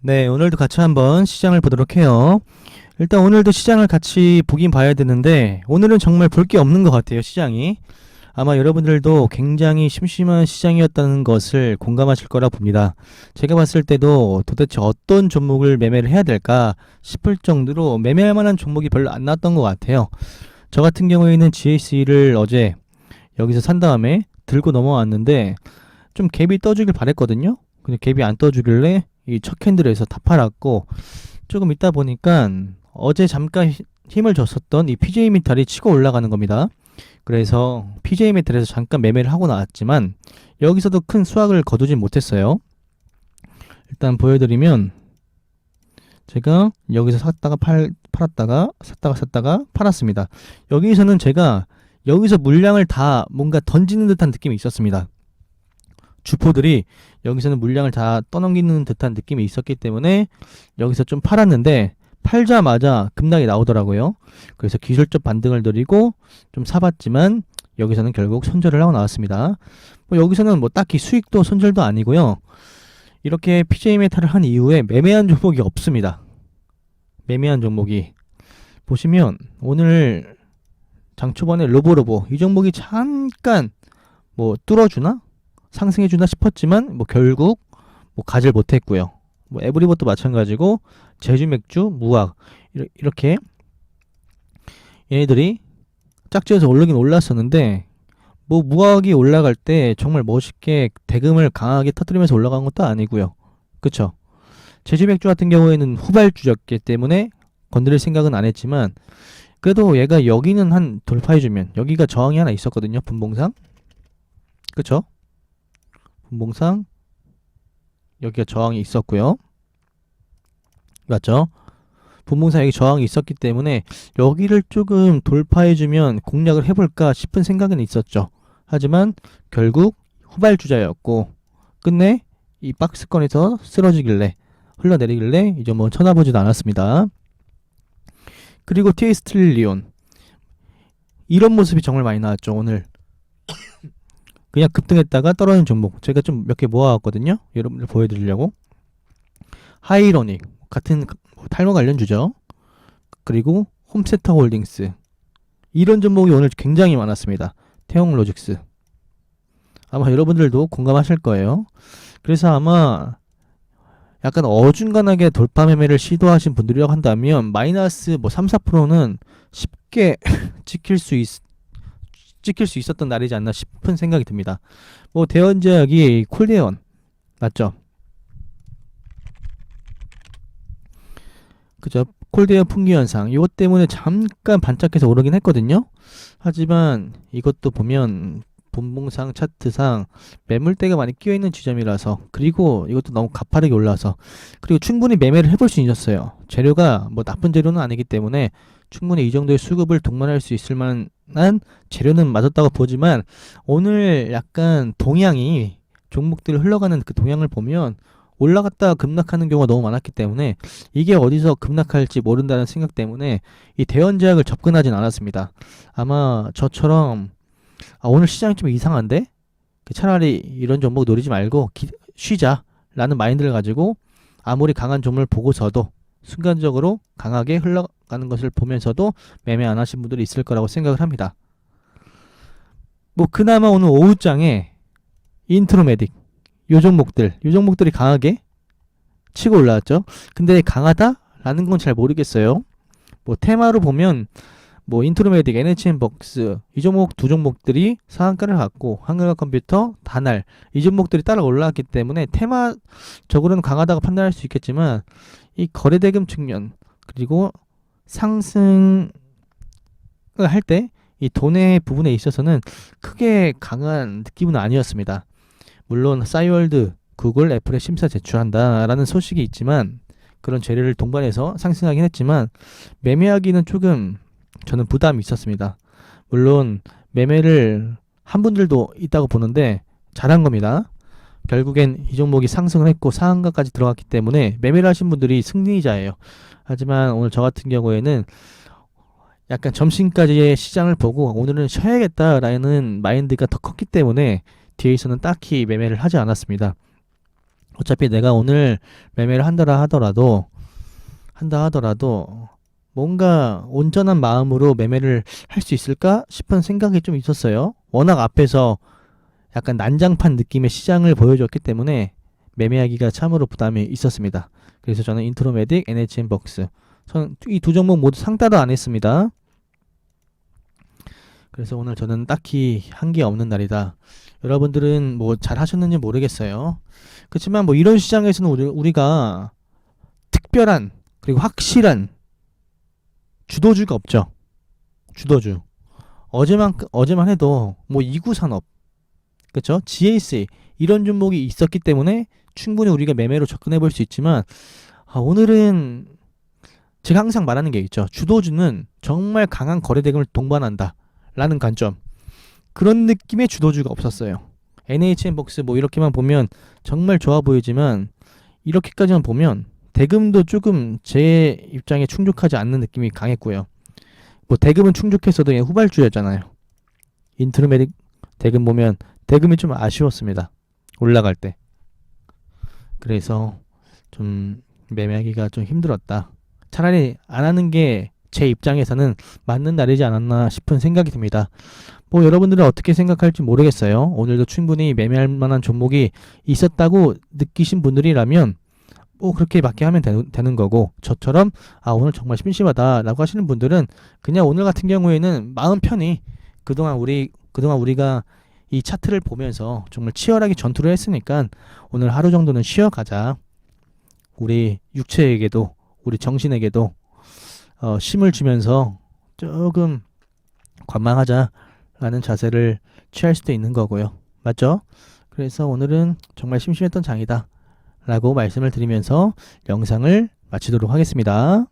네, 오늘도 같이 한번 시장을 보도록 해요. 일단 오늘도 시장을 같이 보긴 봐야 되는데 오늘은 정말 볼 게 없는 것 같아요, 시장이. 아마 여러분들도 굉장히 심심한 시장이었다는 것을 공감하실 거라 봅니다. 제가 봤을 때도 도대체 어떤 종목을 매매를 해야 될까 싶을 정도로 매매할 만한 종목이 별로 안 나왔던 것 같아요. 저 같은 경우에는 GSE를 어제 여기서 산 다음에 들고 넘어왔는데 좀 갭이 떠주길 바랬거든요. 근데 갭이 안 떠주길래 이 첫 캔들에서 다 팔았고, 조금 있다 보니까 어제 잠깐 힘을 줬었던 이 PJ 메탈이 치고 올라가는 겁니다. 그래서 PJ 메탈에서 잠깐 매매를 하고 나왔지만 여기서도 큰 수확을 거두진 못했어요. 일단 보여드리면 제가 여기서 샀다가 팔았다가 샀다가 팔았습니다. 여기서는 제가 여기서 물량을 다 뭔가 던지는 듯한 느낌이 있었습니다. 주포들이 여기서는 물량을 다 떠넘기는 듯한 느낌이 있었기 때문에 여기서 좀 팔았는데 팔자마자 급락이 나오더라고요. 그래서 기술적 반등을 노리고 좀 사봤지만 여기서는 결국 손절을 하고 나왔습니다. 뭐 여기서는 뭐 딱히 수익도 손절도 아니고요. 이렇게 PJ 메탈을 한 이후에 매매한 종목이 없습니다. 매매한 종목이 보시면 오늘 장 초반에 로보로보 이 종목이 잠깐 뭐 뚫어주나 상승해주나 싶었지만 뭐 결국 뭐 가질 못했고요. 뭐 에브리봇도 마찬가지고 제주맥주, 무학 이렇게 얘네들이 짝지어서 올르긴 올랐었는데 뭐 무학이 올라갈 때 정말 멋있게 대금을 강하게 터뜨리면서 올라간 것도 아니고요. 그쵸? 제주맥주 같은 경우에는 후발주였기 때문에 건드릴 생각은 안 했지만 그래도 얘가 여기는 한 돌파해주면 여기가 저항이 하나 있었거든요. 분봉상. 그쵸? 분봉상 여기가 저항이 있었고요. 맞죠? 분봉상 여기 저항이 있었기 때문에 여기를 조금 돌파해주면 공략을 해볼까 싶은 생각은 있었죠. 하지만 결국 후발주자였고 끝내 이 박스권에서 쓰러지길래 흘러내리길래 이제 뭐 쳐다보지도 않았습니다. 그리고 TS트릴리온 이런 모습이 정말 많이 나왔죠. 오늘 그냥 급등했다가 떨어진 종목 제가 좀 몇 개 모아왔거든요. 여러분들 보여드리려고. 하이로닉 같은 탈모 관련주죠. 그리고 홈세터 홀딩스 이런 종목이 오늘 굉장히 많았습니다. 태용로직스 아마 여러분들도 공감하실 거예요. 그래서 아마 약간 어중간하게 돌파 매매를 시도하신 분들이라고 한다면 마이너스 뭐 3, 4%는 쉽게 찍힐 수 있었던 날이지 않나 싶은 생각이 듭니다. 뭐 대원제약이 콜대원 맞죠? 그죠? 콜대원 풍기 현상 이것 때문에 잠깐 반짝해서 오르긴 했거든요. 하지만 이것도 보면 분봉상 차트상 매물대가 많이 끼어있는 지점이라서 그리고 이것도 너무 가파르게 올라서 그리고 충분히 매매를 해볼 수 있었어요. 재료가 뭐 나쁜 재료는 아니기 때문에 충분히 이 정도의 수급을 동반할 수 있을 만한 재료는 맞았다고 보지만 오늘 약간 동향이 종목들 흘러가는 그 동향을 보면 올라갔다가 급락하는 경우가 너무 많았기 때문에 이게 어디서 급락할지 모른다는 생각 때문에 이 대원제약을 접근하진 않았습니다. 아마 저처럼 오늘 시장이 좀 이상한데 차라리 이런 종목 노리지 말고 쉬자라는 마인드를 가지고 아무리 강한 종목을 보고서도 순간적으로 강하게 흘러가는 것을 보면서도 매매 안 하신 분들이 있을 거라고 생각을 합니다. 뭐 그나마 오늘 오후장에 인트로메딕 요 종목들이 강하게 치고 올라왔죠. 근데 강하다라는 건 잘 모르겠어요. 뭐 테마로 보면 뭐 인트로메딕, NHN벅스 이 종목 두 종목들이 상한가를 갖고 한글화컴퓨터, 다날 이 종목들이 따라 올라왔기 때문에 테마적으로는 강하다고 판단할 수 있겠지만 이 거래대금 측면 그리고 상승을 할 때 이 돈의 부분에 있어서는 크게 강한 느낌은 아니었습니다. 물론 싸이월드, 구글, 애플에 심사 제출한다라는 소식이 있지만 그런 재료를 동반해서 상승하긴 했지만 매매하기는 조금 저는 부담이 있었습니다. 물론 매매를 한 분들도 있다고 보는데 잘한 겁니다. 결국엔 이 종목이 상승을 했고 상한가까지 들어갔기 때문에 매매를 하신 분들이 승리자예요. 하지만 오늘 저 같은 경우에는 약간 점심까지의 시장을 보고 오늘은 쉬어야겠다라는 마인드가 더 컸기 때문에 뒤에서는 딱히 매매를 하지 않았습니다. 어차피 내가 오늘 매매를 한다 하더라도 뭔가 온전한 마음으로 매매를 할 수 있을까 싶은 생각이 좀 있었어요. 워낙 앞에서 약간 난장판 느낌의 시장을 보여줬기 때문에 매매하기가 참으로 부담이 있었습니다. 그래서 저는 인트로메딕, NHN벅스 이 두 종목 모두 상따도 안 했습니다. 그래서 오늘 저는 딱히 한 게 없는 날이다. 여러분들은 뭐 잘 하셨는지 모르겠어요. 그렇지만 뭐 이런 시장에서는 우리가 특별한 그리고 확실한 주도주가 없죠. 주도주. 어제만 해도 뭐 이구산업, 그렇죠? GAC 이런 종목이 있었기 때문에 충분히 우리가 매매로 접근해 볼 수 있지만 오늘은 제가 항상 말하는 게 있죠. 주도주는 정말 강한 거래대금을 동반한다 라는 관점. 그런 느낌의 주도주가 없었어요. NHN벅스 뭐 이렇게만 보면 정말 좋아 보이지만 이렇게까지만 보면 대금도 조금 제 입장에 충족하지 않는 느낌이 강했고요. 뭐 대금은 충족했어도 그냥 후발주였잖아요. 인트로메딕 대금 보면 대금이 좀 아쉬웠습니다. 올라갈 때. 그래서 좀 매매하기가 좀 힘들었다. 차라리 안 하는 게 제 입장에서는 맞는 날이지 않았나 싶은 생각이 듭니다. 뭐 여러분들은 어떻게 생각할지 모르겠어요. 오늘도 충분히 매매할 만한 종목이 있었다고 느끼신 분들이라면 뭐 그렇게 맞게 하면 되는 거고, 저처럼 오늘 정말 심심하다 라고 하시는 분들은 그냥 오늘 같은 경우에는 마음 편히 그동안 우리가 이 차트를 보면서 정말 치열하게 전투를 했으니까 오늘 하루 정도는 쉬어가자. 우리 육체에게도 우리 정신에게도 힘을 주면서 조금 관망하자라는 자세를 취할 수도 있는 거고요. 맞죠? 그래서 오늘은 정말 심심했던 장이다 라고 말씀을 드리면서 영상을 마치도록 하겠습니다.